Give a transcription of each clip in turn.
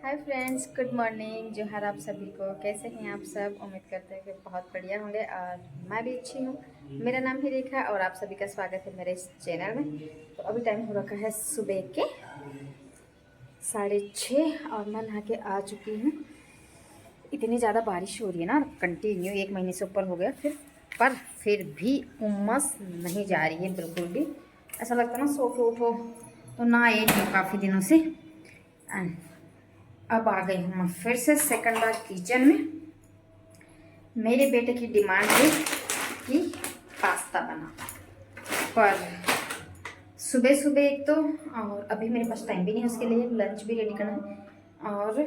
Hi friends, good morning. जोहार आप सभी को। कैसे हैं आप सब? उम्मीद करते हैं कि बहुत बढ़िया होंगे और मैं भी अच्छी हूँ। मेरा नाम है रेखा और आप सभी का स्वागत है मेरे इस चैनल में। तो अभी टाइम हो रखा है सुबह के 6:30 और मैं नहा के आ चुकी हूँ। इतनी ज़्यादा बारिश हो रही है ना, कंटिन्यू 1 महीने से ऊपर हो गया फिर भी उमस नहीं जा रही है बिल्कुल भी। ऐसा लगता है ना सो के उठो तो ना ये काफ़ी दिनों से। एंड अब आ गई हूँ मैं फिर से सेकंड बार किचन में। मेरे बेटे की डिमांड है कि पास्ता बना, पर सुबह सुबह एक तो, और अभी मेरे पास टाइम भी नहीं है उसके लिए, लंच भी रेडी करना है। और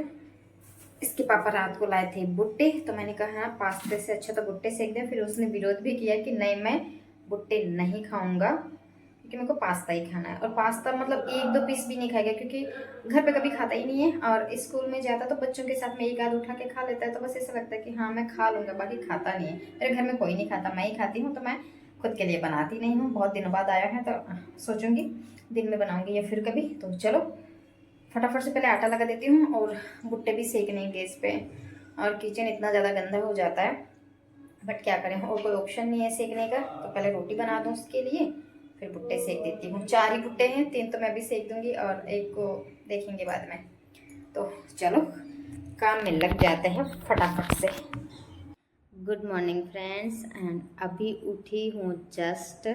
इसके पापा रात को लाए थे भुट्टे, तो मैंने कहा हाँ पास्ते से अच्छा तो भुट्टे सेक दें। फिर उसने विरोध भी किया कि नहीं, मैं भुट्टे नहीं खाऊंगा क्योंकि मेरे को पास्ता ही खाना है। और पास्ता मतलब 1-2 पीस भी नहीं खाएगा क्योंकि घर पे कभी खाता ही नहीं है, और स्कूल में जाता तो बच्चों के साथ में एक आध उठा के खा लेता है। तो बस ऐसा लगता है कि हाँ मैं खा लूँगा, बाकी खाता नहीं है। मेरे घर में कोई नहीं खाता, मैं ही खाती हूँ, तो मैं खुद के लिए बनाती नहीं हूँ। बहुत दिनों बाद आया है तो सोचूंगी दिन में बनाऊंगी या फिर कभी। तो चलो फटाफट से पहले आटा लगा देती हूँ और भुट्टे भी सेकने हैं गैस पे। और किचन इतना ज़्यादा गंदा हो जाता है, बट क्या करें, और कोई ऑप्शन नहीं है सेकने का। तो पहले रोटी बना दूँ उसके लिए, फिर भुट्टे सेक देती हूँ। 4 ही भुट्टे हैं, 3 तो मैं भी सेक दूँगी और एक को देखेंगे बाद में। तो चलो काम में लग जाते हैं फटाफट से। गुड मॉर्निंग फ्रेंड्स, एंड अभी उठी हूँ जस्ट।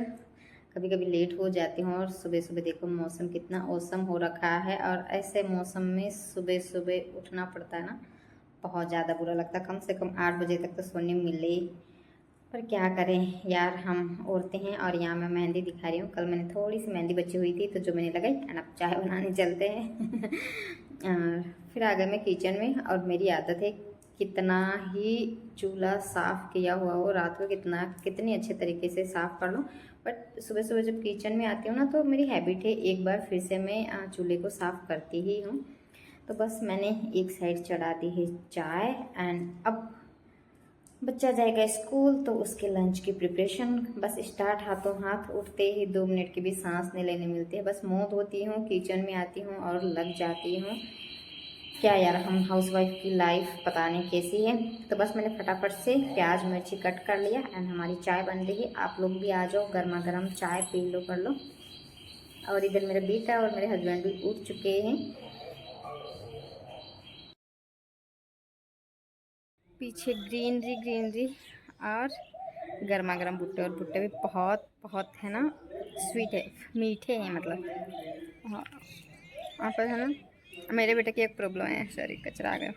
कभी कभी लेट हो जाती हूँ और सुबह सुबह देखो मौसम कितना औसम हो रखा है। और ऐसे मौसम में सुबह सुबह उठना पड़ता है ना, बहुत ज़्यादा बुरा लगता है। कम से कम 8 बजे तक तो सोने मिले, पर क्या करें यार, हम औरतें हैं। और यहाँ मैं मेहंदी दिखा रही हूँ, कल मैंने थोड़ी सी मेहंदी बची हुई थी तो जो मैंने लगाई। एंड अब चाय बनाने चलते हैं। फिर आ गए मैं किचन में। और मेरी आदत है कितना ही चूल्हा साफ़ किया हुआ हो रात को, कितनी अच्छे तरीके से साफ़ कर लो, बट सुबह सुबह जब किचन में आती हूँ ना तो मेरी हैबिट है एक बार फिर से मैं चूल्हे को साफ़ करती ही हूँ। तो बस मैंने एक साइड चढ़ा दी है चाय। एंड अब बच्चा जाएगा स्कूल तो उसके लंच की प्रिपरेशन बस स्टार्ट। हाथों हाथ उठते ही 2 मिनट की भी सांस नहीं लेने मिलती है। बस मुंह धोती हूँ, किचन में आती हूँ और लग जाती हूँ। क्या यार, हम हाउसवाइफ की लाइफ पता नहीं कैसी है। तो बस मैंने फटाफट से प्याज मिर्ची कट कर लिया एंड हमारी चाय बन रही है। आप लोग भी आ जाओ, गर्मा गर्म चाय पी लो, कर लो। और इधर मेरा बेटा और मेरे हस्बैंड भी उठ चुके हैं। पीछे ग्रीनरी ग्रीनरी और गर्मा गर्म भुट्टे। और भुट्टे भी बहुत बहुत है ना, स्वीट है, मीठे हैं मतलब। हाँ, और पर है ना, मेरे बेटे की एक प्रॉब्लम है, सॉरी कचरा आ गया,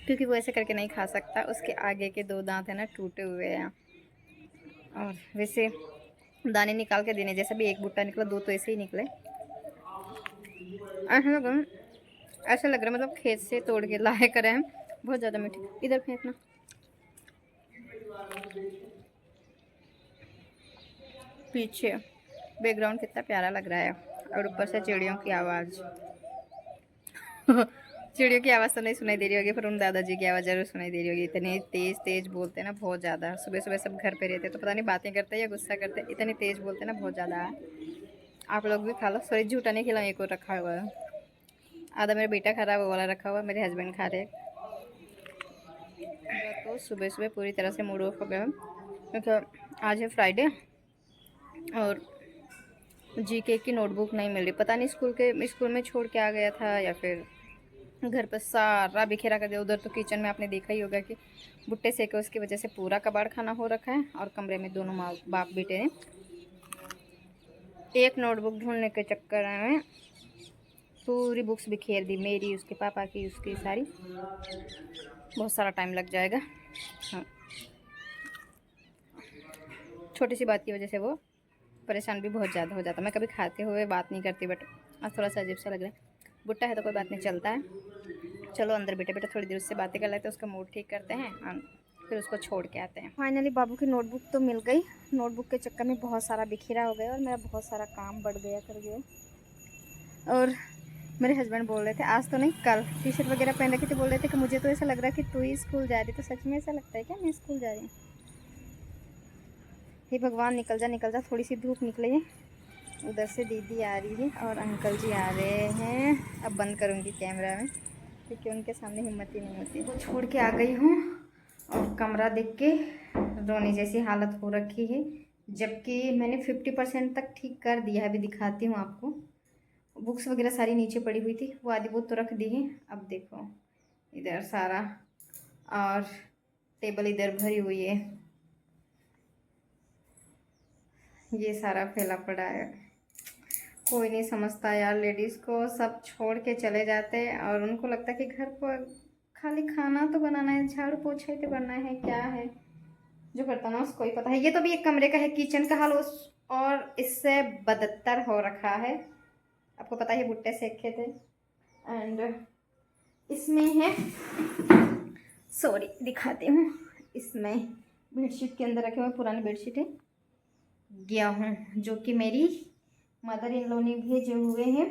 क्योंकि वो ऐसे करके नहीं खा सकता। उसके आगे के 2 दांत है ना टूटे हुए हैं। और वैसे दाने निकाल के देने जैसा भी एक भुट्टा निकला, 2 तो ऐसे ही निकले। ऐसा लग रहा मतलब खेत से तोड़ के लाए करे हैं। बहुत ज़्यादा मीठे, इधर फेंकना। पीछे बैकग्राउंड कितना प्यारा लग रहा है, और ऊपर से चिड़ियों की आवाज़। चिड़ियों की आवाज़ तो नहीं सुनाई दे रही होगी, पर उन दादाजी की आवाज़ जरूर सुनाई दे रही होगी। इतने तेज़ तेज़ बोलते हैं ना, बहुत ज़्यादा। सुबह सुबह सब घर पे रहते हैं तो पता नहीं बातें करते हैं या गुस्सा करते हैं, इतनी तेज़ बोलते हैं ना, बहुत ज़्यादा। आप लोग भी खा लो। सॉरी, झूठा नहीं खिलाऊँ, एक और रखा हुआ है। आधा मेरा बेटा खा रहा है, वो वाला रखा हुआ है, मेरे हस्बैंड खा रहे हैं। तो सुबह सुबह पूरी तरह से मूड ऑफ हो गया क्योंकि आज है फ्राइडे और जीके की नोटबुक नहीं मिल रही। पता नहीं स्कूल में छोड़ के आ गया था या फिर घर पर सारा बिखेरा कर दिया। उधर तो किचन में आपने देखा ही होगा कि भुट्टे सेके, उसकी वजह से पूरा कबाड़ खाना हो रखा है। और कमरे में दोनों माँ बाप बेटे हैं, एक नोटबुक ढूंढने के चक्कर में पूरी बुक्स बिखेर दी, मेरी, उसके पापा की, उसकी सारी। बहुत सारा टाइम लग जाएगा। हाँ, छोटी सी बात की वजह से वो परेशान भी बहुत ज़्यादा हो जाता। मैं कभी खाते हुए बात नहीं करती, बट आज थोड़ा सा अजीब सा लग रहा है। भुट्टा है तो कोई बात नहीं, चलता है। चलो अंदर बेटा बेटा थोड़ी देर उससे बातें कर लेते हैं, उसका मूड ठीक करते हैं और फिर उसको छोड़ के आते हैं। फाइनली बाबू की नोटबुक तो मिल गई। नोटबुक के चक्कर में बहुत सारा बिखरा हो गया और मेरा बहुत सारा काम बढ़ गया कर गया। और मेरे हस्बैंड बोल रहे थे, आज तो नहीं कल, टी शर्ट वगैरह पहन रखी थी, बोल रहे थे कि मुझे तो ऐसा लग रहा है कि तू ही स्कूल जा रही। तो सच में ऐसा लगता है क्या मैं स्कूल जा रही हूँ? हे भगवान, निकल जा, थोड़ी सी धूप निकले है। उधर से दीदी आ रही है और अंकल जी आ रहे हैं। अब बंद करूँगी कैमरा में। क्योंकि उनके सामने हिम्मत ही नहीं होती। वो छोड़ के आ गई हूँ और कमरा देख के रोने जैसी हालत हो रखी है, जबकि मैंने 50% तक ठीक कर दिया है। अभी दिखाती हूँ आपको। बुक्स वगैरह सारी नीचे पड़ी हुई थी, वो आधी बहुत तो रख दी है। अब देखो इधर सारा, और टेबल इधर भरी हुई है, ये सारा फैला पड़ा है। कोई नहीं समझता यार, लेडीज़ को सब छोड़ के चले जाते हैं और उनको लगता है कि घर पर खाली खाना तो बनाना है, झाड़ू पोछा ही तो करना है, क्या है जो करता ना उसको ही पता है। ये तो भी एक कमरे का है, किचन का हाल उस और इससे बदतर हो रखा है। आपको पता है भुट्टे सेके थे। एंड इसमें है, सॉरी दिखाती हूँ, इसमें बेडशीट के अंदर रखे हुए पुरानी बेडशीट है, गेहूँ जो कि मेरी मदर इन लॉ ने भेजे हुए हैं।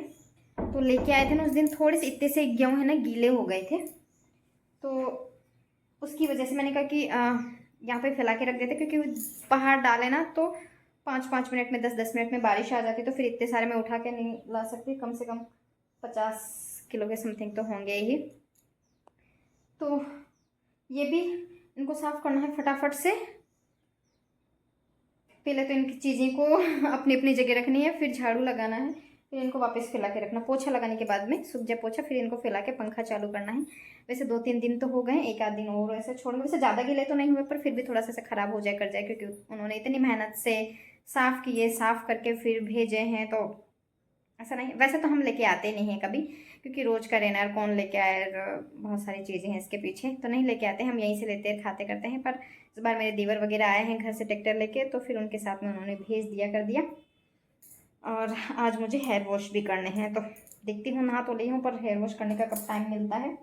तो लेके आए थे ना उस दिन, थोड़े से इतने से गेहूँ है ना गीले हो गए थे, तो उसकी वजह से मैंने कहा कि यहाँ पे फैला के रख देते, क्योंकि बाहर डाले ना तो 5-5 मिनट में 10-10 मिनट में बारिश आ जाती, तो फिर इतने सारे मैं उठा के नहीं ला सकती। कम से कम 50 किलो के समथिंग तो होंगे ही। तो ये भी इनको साफ़ करना है फटाफट से। पहले तो इनकी चीज़ें को अपनी अपनी जगह रखनी है, फिर झाड़ू लगाना है, फिर इनको वापस फैला के रखना। पोछा लगाने के बाद में सूख जाए पोछा, फिर इनको फैला के पंखा चालू करना है। वैसे 2-3 दिन तो हो गए, एक आध दिन और ऐसे छोड़ेंगे। वैसे ज़्यादा गीले तो नहीं हुए, पर फिर भी थोड़ा सा ख़राब हो जाए कर जाए, क्योंकि उन्होंने इतनी मेहनत से साफ़ किए, साफ़ करके फिर भेजे हैं। तो ऐसा नहीं, वैसे तो हम लेके आते नहीं हैं कभी, क्योंकि रोज़ का रेनर कौन लेके आए, बहुत सारी चीज़ें हैं इसके पीछे, तो नहीं लेके आते, हम यहीं से लेते हैं, खाते करते हैं। पर इस बार मेरे दीवर वगैरह आए हैं घर से ट्रैक्टर लेके, तो फिर उनके साथ में उन्होंने भेज दिया कर दिया। और आज मुझे हेयर वॉश भी करने हैं, तो देखती हूँ, नहा तो ली हूँ, पर हेयर वॉश करने का कब टाइम मिलता है।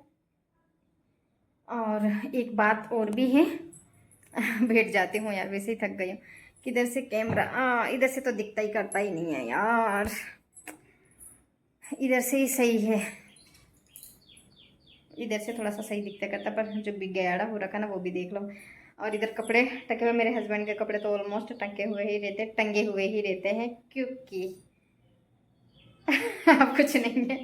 और एक बात और भी है बैठ जाती हूँ यार, वैसे ही थक गई हूँ। किधर से कैमरा, इधर से तो दिखता ही करता ही नहीं है यार, इधर से ही सही है, इधर से थोड़ा सा सही दिखता करता, पर जो बिगाड़ा हो रखा ना वो भी देख लो। और इधर कपड़े टके हुए, मेरे हस्बैंड के कपड़े तो ऑलमोस्ट टंगे हुए ही रहते हैं, क्योंकि अब कुछ नहीं है,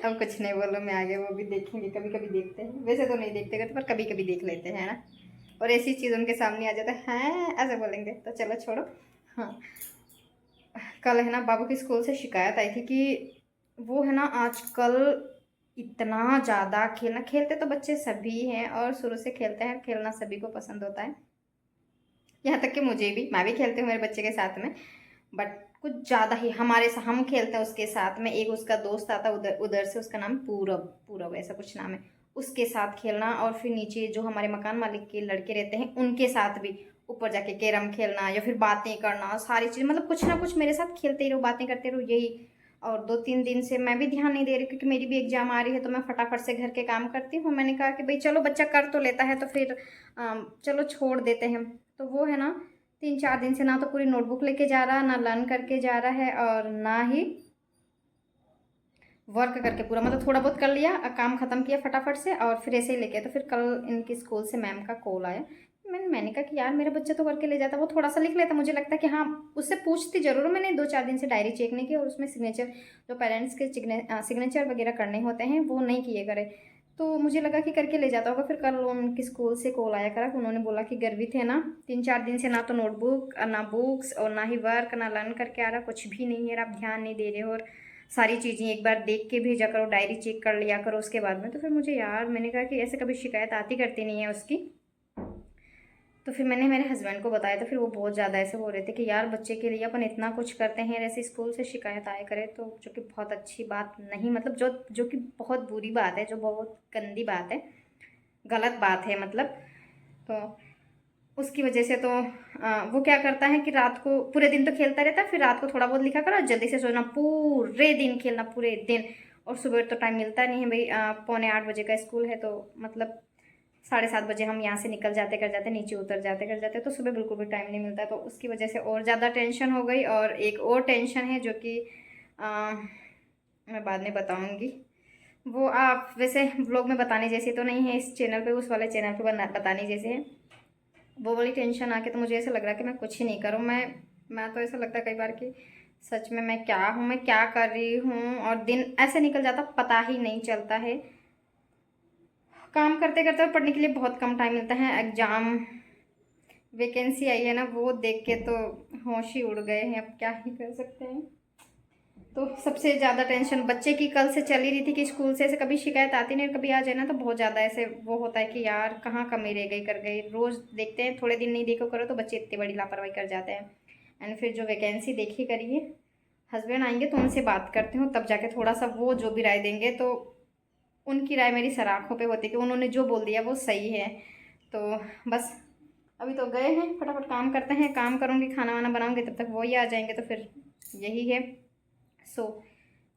अब कुछ नहीं बोलो, मैं आगे वो भी देखेंगे, कभी कभी देखते हैं, वैसे तो नहीं देखते करते, पर कभी कभी देख लेते हैं ना। और ऐसी चीज़ उनके सामने आ जाता है ऐसे बोलेंगे, तो चलो छोड़ो। हाँ, कल है ना बाबू की स्कूल से शिकायत आई थी कि वो है ना आजकल इतना ज़्यादा खेलना, खेलते तो बच्चे सभी हैं और शुरू से खेलते हैं, खेलना सभी को पसंद होता है, यहाँ तक कि मुझे भी, मैं भी खेलती हूँ मेरे बच्चे के साथ में, बट कुछ ज़्यादा ही हमारे साथ हम खेलते हैं उसके साथ में। एक उसका दोस्त आता उधर उधर से, उसका नाम पूरब पूरब ऐसा कुछ नाम है, उसके साथ खेलना, और फिर नीचे जो हमारे मकान मालिक के लड़के रहते हैं उनके साथ भी ऊपर जाके कैरम खेलना, या फिर बातें करना, सारी चीज़ मतलब कुछ ना कुछ मेरे साथ खेलते ही रहो, बातें करते रहो, यही। और 2-3 दिन से मैं भी ध्यान नहीं दे रही, क्योंकि मेरी भी एग्जाम आ रही है, तो मैं फटाफट से घर के काम करती हूँ। मैंने कहा कि भाई चलो बच्चा कर तो लेता है, तो फिर चलो छोड़ देते हैं। तो वो है ना 3-4 दिन से ना तो पूरी नोटबुक लेके जा रहा, ना लर्न करके जा रहा है, और ना ही वर्क करके पूरा, मतलब थोड़ा बहुत कर लिया, काम ख़त्म किया फटाफट से और फिर ऐसे ही लेके आया। तो फिर कल इनकी स्कूल से मैम का कॉल आया, मैंने कहा कि यार मेरा बच्चा तो करके ले जाता, वो थोड़ा सा लिख लेता, मुझे लगता है कि हाँ, उससे पूछती ज़रूर हूँ। मैंने 2-4 दिन से डायरी चेक नहीं की, और उसमें सिग्नेचर, जो पेरेंट्स के सिग्नेचर वगैरह करने होते हैं वो नहीं किए करे, तो मुझे लगा कि करके ले जाता होगा। फिर कल उनकी स्कूल से कॉल आया करा, उन्होंने बोला कि गर्वित है ना 3-4 दिन से ना तो नोटबुक, ना बुक्स, और ना ही वर्क, ना लर्न करके आ रहा, कुछ भी नहीं है, आप ध्यान नहीं दे रहे हो, और सारी चीज़ें एक बार देख के भेजा करो, डायरी चेक कर लिया करो उसके बाद में। तो फिर मुझे यार, मैंने कहा कि ऐसे कभी शिकायत आती करती नहीं है उसकी। तो फिर मैंने मेरे हस्बैंड को बताया, तो फिर वो बहुत ज़्यादा ऐसे हो रहे थे कि यार बच्चे के लिए अपन इतना कुछ करते हैं, ऐसे स्कूल से शिकायत आया करे तो, जो कि बहुत अच्छी बात नहीं, मतलब जो कि बहुत बुरी बात है, जो बहुत गंदी बात है, गलत बात है मतलब। तो उसकी वजह से तो वो क्या करता है कि रात को पूरे दिन तो खेलता रहता है, फिर रात को थोड़ा बहुत लिखा करो, जल्दी से सोना, पूरे दिन खेलना पूरे दिन, और सुबह तो टाइम मिलता नहीं है भाई। 7:45 का स्कूल है, तो मतलब 7:30 बजे हम यहाँ से निकल जाते कर जाते, नीचे उतर जाते कर जाते, तो सुबह बिल्कुल भी टाइम नहीं मिलता। तो उसकी वजह से और ज़्यादा टेंशन हो गई। और एक और टेंशन है जो कि मैं बाद में बताऊँगी, वो आप वैसे व्लॉग में बताने जैसी तो नहीं है इस चैनल पे, उस वाले चैनल पे बताने जैसे है। वो वाली टेंशन आके तो मुझे ऐसा लग रहा है कि मैं कुछ ही नहीं करूँ। मैं तो ऐसा लगता है कई बार कि सच में मैं क्या हूँ, मैं क्या कर रही हूँ, और दिन ऐसे निकल जाता पता ही नहीं चलता है। काम करते करते पढ़ने के लिए बहुत कम टाइम मिलता है। एग्ज़ाम वैकेंसी आई है ना, वो देख के तो होश ही उड़ गए हैं। अब क्या ही कर सकते हैं। तो सबसे ज़्यादा टेंशन बच्चे की कल से चली रही थी कि स्कूल से ऐसे कभी शिकायत आती नहीं, कभी आ जाए ना तो बहुत ज़्यादा ऐसे वो होता है कि यार कहाँ कमी रह गई, कर गई। रोज़ देखते हैं, थोड़े दिन नहीं देखो करो तो बच्चे इतनी बड़ी लापरवाही कर जाते हैं। एंड फिर जो वैकेंसी देखी करिए, हस्बैंड आएंगे तो उनसे बात करते हो, तब जाके थोड़ा सा वो जो भी राय देंगे तो उनकी राय मेरी सराखों पे होती है कि उन्होंने जो बोल दिया वो सही है। तो बस अभी तो गए हैं, फटाफट काम करते हैं। काम करूँगी, खाना वाना बनाऊँगी, तब तक वो ही आ जाएंगे, तो फिर यही है। सो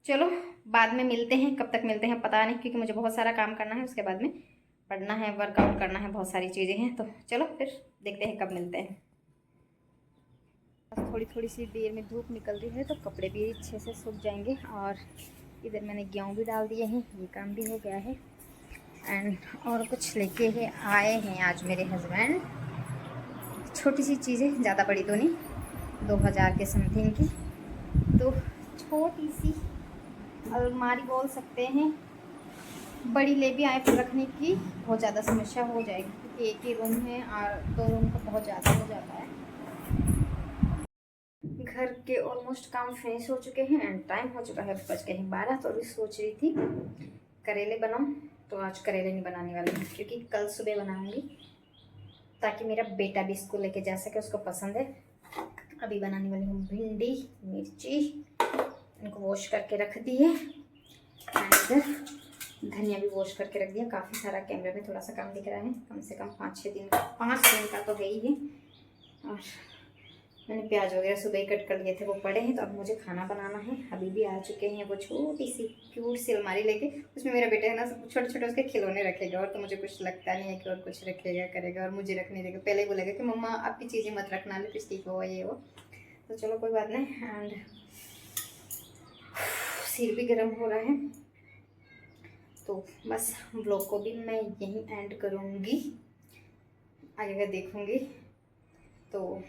चलो बाद में मिलते हैं। कब तक मिलते हैं पता नहीं, क्योंकि मुझे बहुत सारा काम करना है। उसके बाद में पढ़ना है, वर्कआउट करना है, बहुत सारी चीज़ें हैं। तो चलो फिर देखते हैं कब मिलते हैं। थोड़ी थोड़ी सी देर में धूप निकल रही है तो कपड़े भी अच्छे से सूख जाएंगे। और इधर मैंने गेहूँ भी डाल दिए हैं, ये काम भी हो गया है। एंड और कुछ लेके ही आए हैं आज मेरे हस्बैंड, छोटी सी चीज़ें, ज़्यादा बड़ी तो नहीं, 2000 के समथिंग की। तो छोटी सी अलमारी बोल सकते हैं, बड़ी ले भी आए पर रखने की बहुत ज़्यादा समस्या हो जाएगी, क्योंकि एक ही रूम है और 2 रूम का बहुत ज़्यादा हो जाता है। घर के ऑलमोस्ट काम फिनिश हो चुके हैं एंड टाइम हो चुका है, बज गए हैं 12। तो अभी सोच रही थी करेले बनाऊं, तो आज करेले नहीं बनाने वाली हूँ, क्योंकि कल सुबह बनाऊंगी ताकि मेरा बेटा भी इसको लेके जा सके, उसको पसंद है। अभी बनाने वाली हूँ भिंडी, मिर्ची, इनको वॉश करके रख दिए। एंड धनिया भी वॉश करके रख दिया। काफ़ी सारा, कैमरे में थोड़ा सा कम दिख रहा है, कम से कम 5-6 दिन का, 5 दिन का तो है ही है। और मैंने प्याज वगैरह सुबह ही कट कर लिए थे, वो पड़े हैं। तो अब मुझे खाना बनाना है। अभी भी आ चुके हैं वो छोटी सी क्यूट सी अलमारी लेके। उसमें मेरा बेटा है ना, छोटे छोटे उसके खिलौने रखेगा, और तो मुझे कुछ लगता नहीं है कि और कुछ रखेगा करेगा, और मुझे रखने देगा। पहले ही बोलेगा कि मम्मा आपकी चीज़ें मत रखना, लिपस्टिक हो ये वो। तो चलो कोई बात नहीं। एंड सिर भी गर्म हो रहा है, तो बस ब्लॉग को भी मैं यहीं एंड करूँगी, आगे का देखूँगी। तो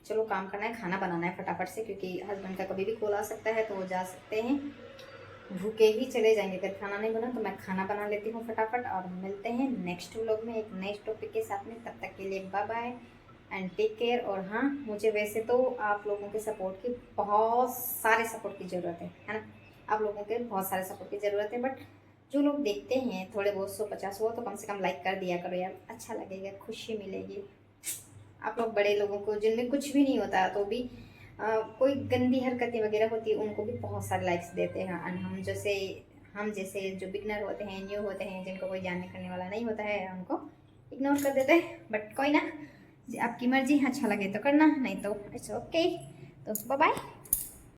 चलो काम करना है, खाना बनाना है फटाफट से, क्योंकि हस्बैंड का कभी भी कॉल आ सकता है, तो वो जा सकते हैं, भूखे ही चले जाएंगे अगर खाना नहीं बना। तो मैं खाना बना लेती हूँ फटाफट, और मिलते हैं नेक्स्ट व्लॉग में एक नेक्स्ट टॉपिक के साथ में। तब तक के लिए bye bye and take care. और हाँ, मुझे वैसे तो आप लोगों के सपोर्ट की, बहुत सारे सपोर्ट की ज़रूरत है ना। आप लोगों के बहुत सारे सपोर्ट की ज़रूरत है, बट जो लोग देखते हैं थोड़े बहुत 100-50 वो तो कम से कम लाइक कर दिया करो यार, अच्छा लगेगा, खुशी मिलेगी। आप लोग बड़े लोगों को, जिनमें कुछ भी नहीं होता तो भी कोई गंदी हरकतें वगैरह होती है, उनको भी बहुत सारे लाइक्स देते हैं। और हम जैसे जो बिगनर होते हैं, न्यू होते हैं, जिनको कोई जानने करने वाला नहीं होता है, उनको इग्नोर कर देते हैं। बट कोई ना, आपकी मर्जी, अच्छा लगे तो करना, नहीं तो इट्स ओके। तो बाय बाय।